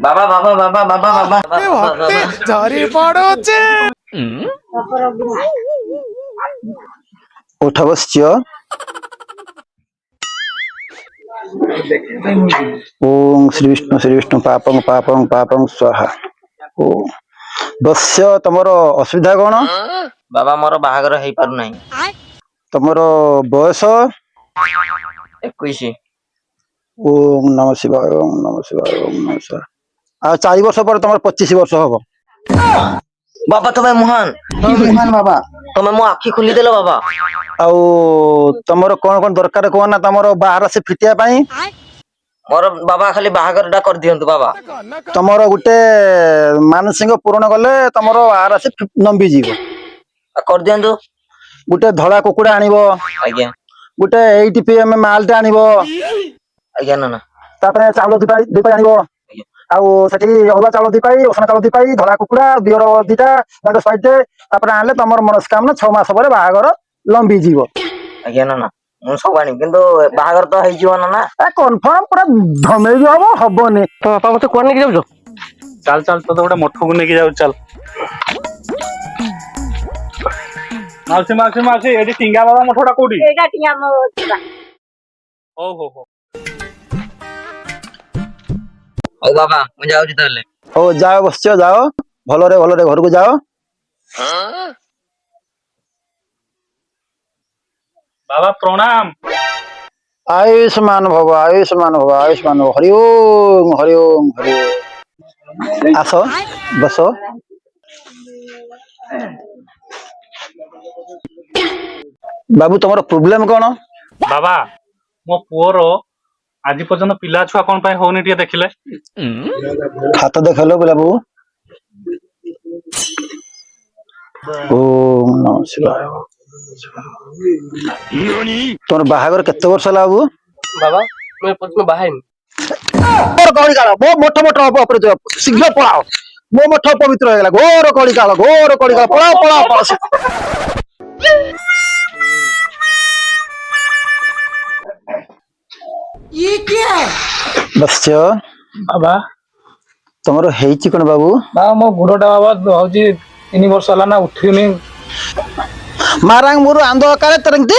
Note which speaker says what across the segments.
Speaker 1: ବାବା ବାବା ବାବା ବାବା ବାବା
Speaker 2: ଭକ୍ତି ଝରି ପଡୁଛି।
Speaker 3: ଉଠ ବସିଛ। ଓಂ ଶ୍ରୀ ବିଷ୍ଣୁ ପାପଂ ପାପଂ ପାପଂ ସ୍ୱାହା। ଓಂ ବସ୍ୟ ତମର ଅସୁବିଧା କଣ?
Speaker 1: ବାବା ମୋର ବାହାଘର ହେଇପାରୁନାହିଁ।
Speaker 3: ତମର ବୟସ?
Speaker 1: 21।
Speaker 3: ଓಂ ନମ ଶିବାୟ ଓಂ ନମ ଶିବାୟ ଓಂ ନମ ଶିବାୟ। ଆଉ 4 ବର୍ଷ ପରେ ତମର 25 ବର୍ଷ ହବ।
Speaker 1: ବାବା ତମେ ମହାନ ବାବା ତମେ ମୋ ଆଖି ଖୋଲିଦେଲ ବାବା।
Speaker 3: ଆଉ ତମର କଣ କଣ ଦରକାର କୁହ ନା ତମର ବାହାର ସେ ଫିଟିବା ପାଇଁ?
Speaker 1: ମୋର ବାବା ଖାଲି ବାହାଘର ଟା କରିଦିଅନ୍ତୁ ବାବା।
Speaker 3: ତମର ଗୋଟେ ମାନସିକ ପୂରଣ କଲେ ତମର ଆରାସି ଲମ୍ବିଯିବ।
Speaker 1: କରିଦିଅନ୍ତୁ।
Speaker 3: ଗୋଟେ ଧଳା କୁକୁଡ଼ା ଆଣିବ।
Speaker 1: ଆଜ୍ଞା
Speaker 3: ଗୋଟେ 8 PM ମାଲ ଟେ ଆଣିବ।
Speaker 1: ଆଜ୍ଞା ନନା।
Speaker 3: ତାପରେ ଚାଉଳ ଦିପାଇ ଆଣିବ। ଆଉ ସେଠି ଅରୁଆ ଚାଉଳ ଦିପାଇ, ଉଷୁନା ଚାଉଳ ଦିପାଇ, ଧଳା କୁକୁଡା, ଦିଅର 2ଟା, ତାଙ୍କ ସହିତ ତାପରେ ଆଣିଲେ ତମର ମନସ୍କାମନା 6 ମାସ ପରେ ବାହାଘର ଲମ୍ବିଯିବ।
Speaker 1: ଆଜ୍ଞା ନନା ମୁଁ ସବୁ ଆଣିବି କିନ୍ତୁ ବାହାଘର ତ ହେଇଯିବ ନନା।
Speaker 3: କନଫର୍ମ ପୁରା ଧମେଇକି ହବନି।
Speaker 4: ତ ବାପା ମତେ କୁଆଡେ ନେଇକି ଯାଉଛ? ଚାଲ ଚାଲ ତତେ ଗୋଟେ ମଠକୁ ନେଇକି ଯାଉଛି ଚାଲ। ମାଉସୀ ଏଠି ଟିଙ୍ଗା ବାବା ମଠଟା କୋଉଠି? ହଉ ହଉ ହଉ।
Speaker 1: ହଉ ବାବା ମୁଁ ଯାଉଛି ତାହେଲେ।
Speaker 3: ହଉ ଯାଅ ବସିଛ ଯାଅ ଭଲରେ ଘରକୁ ଯାଅ।
Speaker 4: ବାବା ପ୍ରଣାମ।
Speaker 3: ଆୟୁଷ୍ମାନ ଭବ ଆୟୁଷ୍ମାନ ଭବ ଆୟୁଷ୍ମାନ ଭବ। ହରି ଓମ୍ ହରି ଓମ୍ ହରି ଓମ୍। ଆସ ବସ। ବାବୁ ତମର ପ୍ରୋବ୍ଲେମ କଣ?
Speaker 4: ବାବା ମୋ ପୁଅର ଆଜି ପର୍ଯ୍ୟନ୍ତ ପିଲା ଛୁଆ କଣ ପାଇଁ ହଉନି ଟିକେ ଦେଖିଲେ।
Speaker 3: ଖାତା ଦେଖେଇଲ ବାବୁ। ଓମ୍ ନମଃ ଶିବାୟ। ତମର ବାହାଘର କେତେ ବର୍ଷ ହେଲା ବାବୁ?
Speaker 4: ବାବା ମୁଁ ଏପର୍ଯ୍ୟନ୍ତ ବାହା ହେଇନି।
Speaker 3: ମୋ ମଠ ଶୀଘ୍ର ପଳାଅ। ମୋ ମଠ ପବିତ୍ର ହେଇଗଲା। ଘୋର କଳିକାଳ ପଳାଅ। ବସ୍ୟ
Speaker 4: ବାବା
Speaker 3: ତମର ହେଇଛି କଣ ବାବୁ?
Speaker 4: ମୋ ଗୋଡଟା ବାବା ହଉଛି 3 ବର୍ଷ ହେଲା ନା ଉଠୁନି।
Speaker 3: ମାରାଙ୍ଗ ମୁରୁ ଆନ୍ଦ କାଳେ ତରଙ୍ଗତି।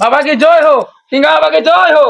Speaker 4: ବାବା କି ଜୟ हो, सिंगा बाबा की जय हो।